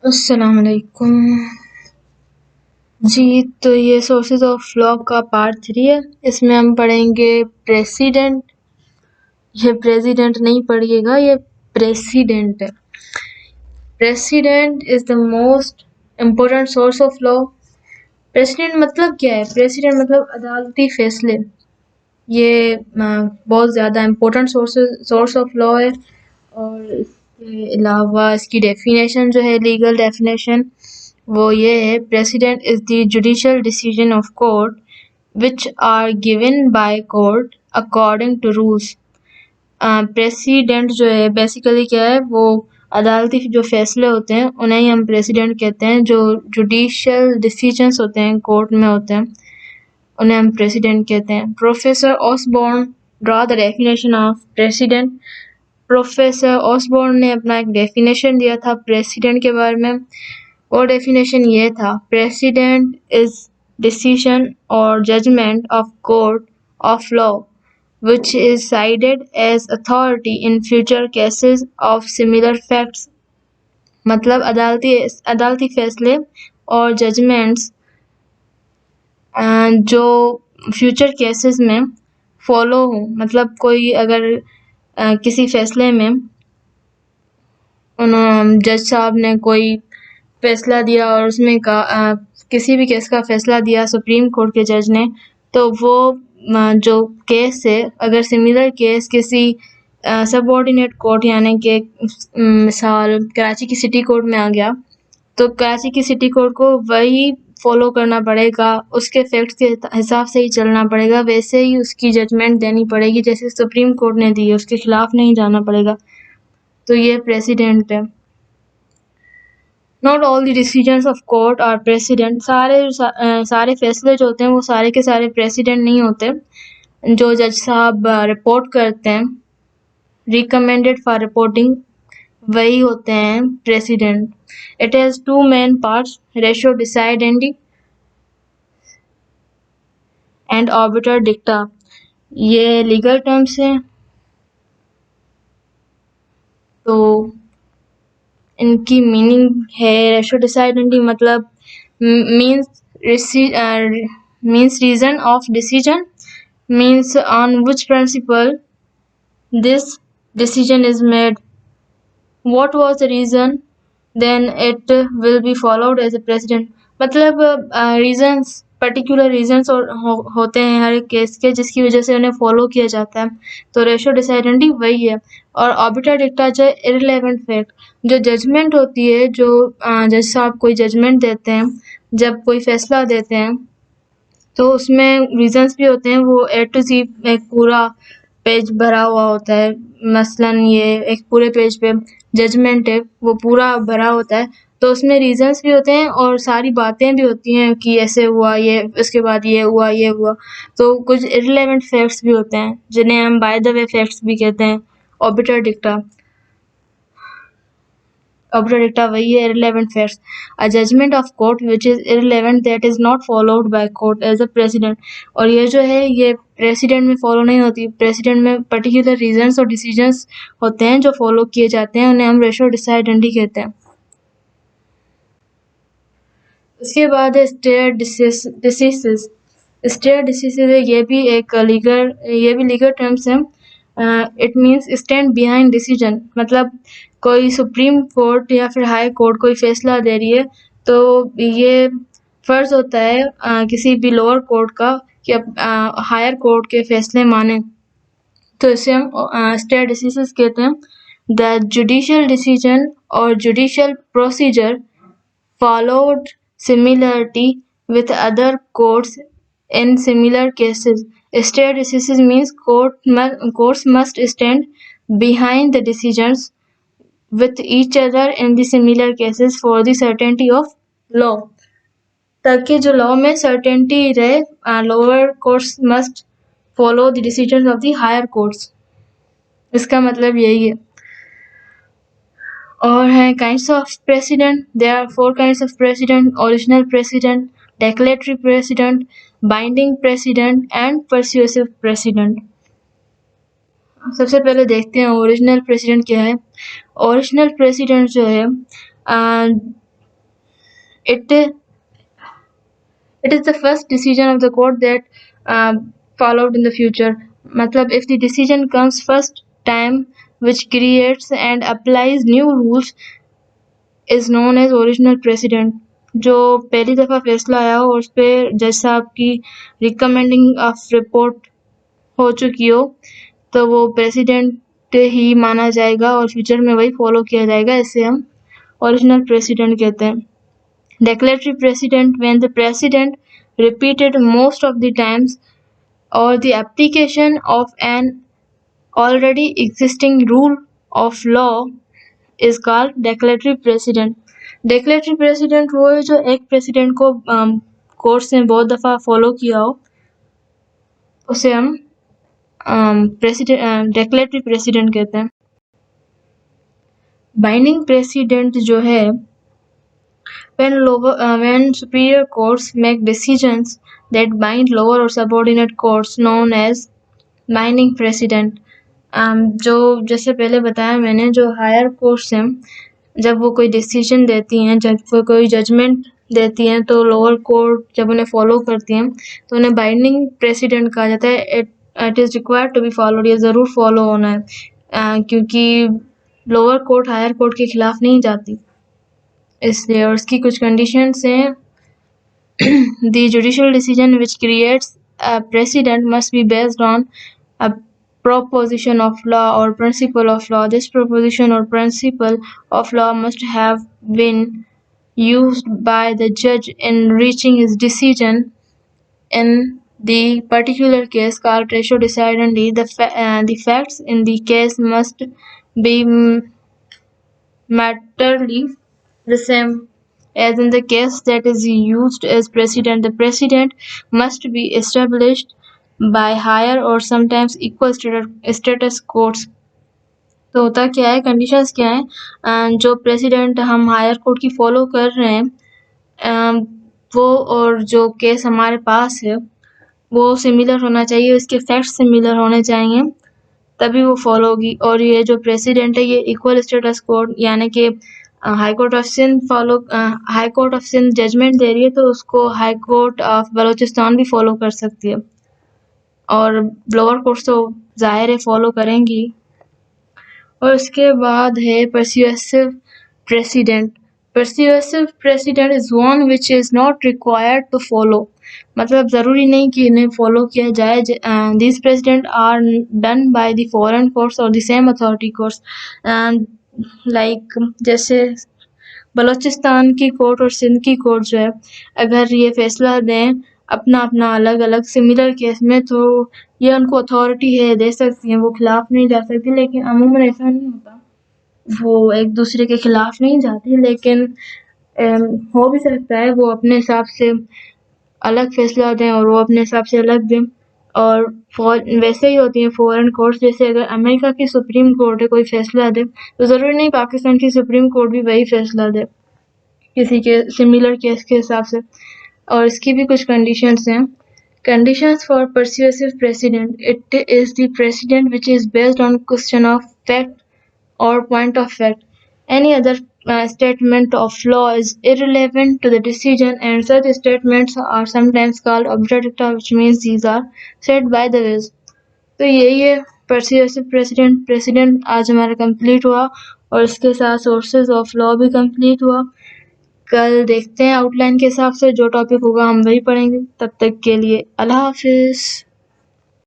अस्सलाम वालेकुम जी। तो ये सोर्सेज ऑफ लॉ का पार्ट 3 है। इसमें हम पढ़ेंगे प्रेसिडेंट। ये प्रेसिडेंट नहीं पढ़िएगा, ये प्रेसिडेंट है। Precedent is the most important source of law. President मतलब क्या है? प्रेसिडेंट मतलब अदालती फैसले। ये बहुत ज़्यादा इम्पोर्टेंट सोर्स ऑफ लॉ है। और इसके अलावा इसकी डेफिनेशन जो है, लीगल डेफिनेशन, वो ये है: precedent is the judicial decision of court which are given by court according to rules. Precedent जो है बेसिकली क्या है, वो अदालती जो फैसले होते हैं उन्हें ही हम प्रेसिडेंट कहते हैं। जो जुडिशियल डिसीजंस होते हैं कोर्ट में होते हैं उन्हें हम प्रेसिडेंट कहते हैं। Professor Osborn draw the definition of precedent. Professor Osborn ने अपना एक डेफिनेशन दिया था प्रेसिडेंट के बारे में। वो डेफिनेशन ये था: प्रेसिडेंट इज डिसीजन और judgement of court of law which is cited as authority in future cases of similar facts। मतलब अदालती फैसले और जजमेंट्स जो फ्यूचर केसेस में फॉलो हो। मतलब कोई अगर किसी फैसले में जज साहब ने कोई फैसला दिया और उसमें किसी भी केस का फैसला दिया सुप्रीम कोर्ट के जज ने, तो वो जो केस है, अगर सिमिलर केस किसी सबऑर्डिनेट कोर्ट यानी कि मिसाल कराची की सिटी कोर्ट में आ गया, तो कराची की सिटी कोर्ट को वही फॉलो करना पड़ेगा, उसके फैक्ट्स के हिसाब से ही चलना पड़ेगा, वैसे ही उसकी जजमेंट देनी पड़ेगी जैसे सुप्रीम कोर्ट ने दी है, उसके खिलाफ नहीं जाना पड़ेगा। तो ये प्रेसिडेंट है। Not all the decisions of court are precedent. सारे फैसले जो होते हैं वो सारे के सारे प्रेसिडेंट नहीं होते। जो जज साहब रिपोर्ट करते हैं, रिकमेंडेड फॉर रिपोर्टिंग, वही होते हैं precedent. It has two main parts: ratio decidendi and obiter dicta. ये लीगल टर्म्स हैं, तो इनकी मीनिंग है: रेशो डिसाइडेंडी मतलब means reason of decision, means on which principle this decision is made, what was the reason, then it will be followed as a precedent। मतलब reasons, particular reasons होते हैं हर एक case के जिसकी वजह से उन्हें फॉलो किया जाता है। तो रेशो डिसाइडेंडी वही है। और ऑर्बिटर डिक्टा जो इररिलेवेंट फैक्ट, जो जजमेंट होती है, जो जज साहब कोई जजमेंट देते हैं, जब कोई फैसला देते हैं, तो उसमें रीजंस भी होते हैं। वो ए टू ज़ी एक पूरा पेज भरा हुआ होता है। मसलन ये एक पूरे पेज पे जजमेंट है, वो पूरा भरा होता है, तो उसमें रीजंस भी होते हैं और सारी बातें भी होती हैं कि ऐसे हुआ, ये इसके बाद ये हुआ, ये हुआ। तो कुछ इररिलेवेंट फैक्ट्स भी होते हैं जिन्हें हम बाय द वे फैक्ट्स भी कहते हैं। ऑर्बिटर डिक्टा, ऑर्बिटर डिक्टा वही है, irrelevant facts। A judgment of court which is irrelevant that is not followed by court as a precedent। और ये जो है ये प्रेसिडेंट में फॉलो नहीं होती। प्रेसिडेंट में पर्टिकुलर रीजंस और डिसीजंस होते हैं जो फॉलो किए जाते हैं, उन्हें हम रेशो डिसाइडेंडी कहते हैं। उसके बाद है स्टेयर डिसीसेस। स्टेयर डिसीसेस ये भी लीगल टर्म्स हैं। It means stand behind decision. मतलब कोई सुप्रीम कोर्ट या फिर हाई कोर्ट कोई फैसला दे रही है, तो ये फर्ज होता है किसी भी लोअर कोर्ट का कि हायर कोर्ट के फैसले माने। तो इसे हम स्टेयर डिसीसेस कहते हैं। द जुडिशियल डिसीजन और judicial procedure followed similarity with other courts in similar cases। Stare decisis means courts must stand behind the decisions with each other in the similar cases for the certainty of law। ताकि जो law में certainty रहे, lower courts must follow the decisions of the higher courts। इसका मतलब यही है। और हैं kinds of precedent. There are 4 kinds of precedent: original precedent, declaratory precedent, binding precedent and persuasive precedent. सबसे पहले देखते हैं ओरिजिनल प्रेसिडेंट क्या है। ओरिजिनल प्रेसिडेंट जो है it is the first decision of the court that followed in the future. मतलब if the decision comes first time which creates and applies new rules is known as original precedent. जो पहली दफ़ा फैसला आया हो और उस पर जज साहब की रिकमेंडिंग ऑफ रिपोर्ट हो चुकी हो तो वो प्रेसिडेंट ही माना जाएगा और फ्यूचर में वही फॉलो किया जाएगा. इसे हम ओरिजिनल प्रेसिडेंट कहते हैं. Declaratory precedent when the precedent repeated most of the times or the application of an already existing rule of law is called declaratory precedent. Declaratory precedent वो है जो एक प्रेसिडेंट को कोर्ट ने बहुत दफ़ा फॉलो किया हो उसे हम डेक्लेरेटरी प्रेसिडेंट कहते हैं. बाइंडिंग प्रेसिडेंट जो है when superior courts make decisions that bind lower or subordinate courts known as binding precedent. जो जैसे पहले बताया मैंने जो हायर कोर्ट्स हैं जब वो कोई डिसीजन देती हैं जब वो कोई जजमेंट देती हैं तो लोअर कोर्ट जब उन्हें फॉलो करती हैं तो उन्हें बाइंडिंग प्रेसिडेंट कहा जाता है. It is required to be followed. ये ज़रूर फॉलो होना है क्योंकि लोअर कोर्ट हायर कोर्ट के खिलाफ नहीं जाती इसलिए. और इसकी कुछ कंडीशंस हैं. The judicial decision which creates a precedent must be based on a proposition of law or principle of law. This proposition or principle of law must have been used by the judge in reaching his decision in the particular case called ratio decidendum. The facts in the case must be materially the same as in the case that is used as precedent. The precedent must be established by higher or sometimes equal status courts. तो होता क्या है conditions क्या है जो president हम higher court की follow कर रहे हैं वो और जो केस हमारे पास है वो सिमिलर होना चाहिए. इसके फैक्ट्स सिमिलर होने चाहिए तभी वो फॉलो होगी. और ये जो प्रेसिडेंट है ये इक्वल स्टेटस कोर्ट यानी कि high court of Sindh judgment दे रही है तो उसको हाई कोर्ट ऑफ बलूचिस्तान भी फॉलो कर सकती है और लोअर कोर्ट्स तो ज़ाहिर है फॉलो करेंगी. और उसके बाद है persuasive precedent. Persuasive precedent is one which is not required to follow. मतलब ज़रूरी नहीं कि इन्हें फॉलो किया जाए. This precedent are done by the foreign courts और the same authority courts. Like जैसे बलूचिस्तान की कोर्ट और सिंध की कोर्ट जो है अगर ये फैसला दें अपना अपना अलग अलग सिमिलर केस में तो ये उनको अथॉरिटी है दे सकती हैं. वो खिलाफ नहीं जा सकती लेकिन अमूमन ऐसा नहीं होता. वो एक दूसरे के खिलाफ नहीं जाती लेकिन हो भी सकता है वो अपने हिसाब से अलग फैसला दें और वो अपने हिसाब से अलग दें. और वैसे ही होती हैं फॉरेन कोर्ट्स. जैसे अगर अमेरिका की सुप्रीम कोर्ट है कोई फैसला दे तो ज़रूरी नहीं पाकिस्तान की सुप्रीम कोर्ट भी वही फैसला दे किसी के सिमिलर केस के हिसाब से. और इसकी भी कुछ कंडीशंस हैं. Conditions for persuasive precedent. It is the precedent which is based on question of fact or point of fact. Any other statement of law is irrelevant to the decision and such statements are sometimes called obstructa which means these are said by the ways. तो यही है persuasive precedent. आज हमारा complete हुआ और इसके साथ sources of law भी कंप्लीट हुआ. कल देखते हैं आउटलाइन के हिसाब से जो टॉपिक होगा हम वही पढ़ेंगे. तब तक के लिए अल्लाह हाफिज़.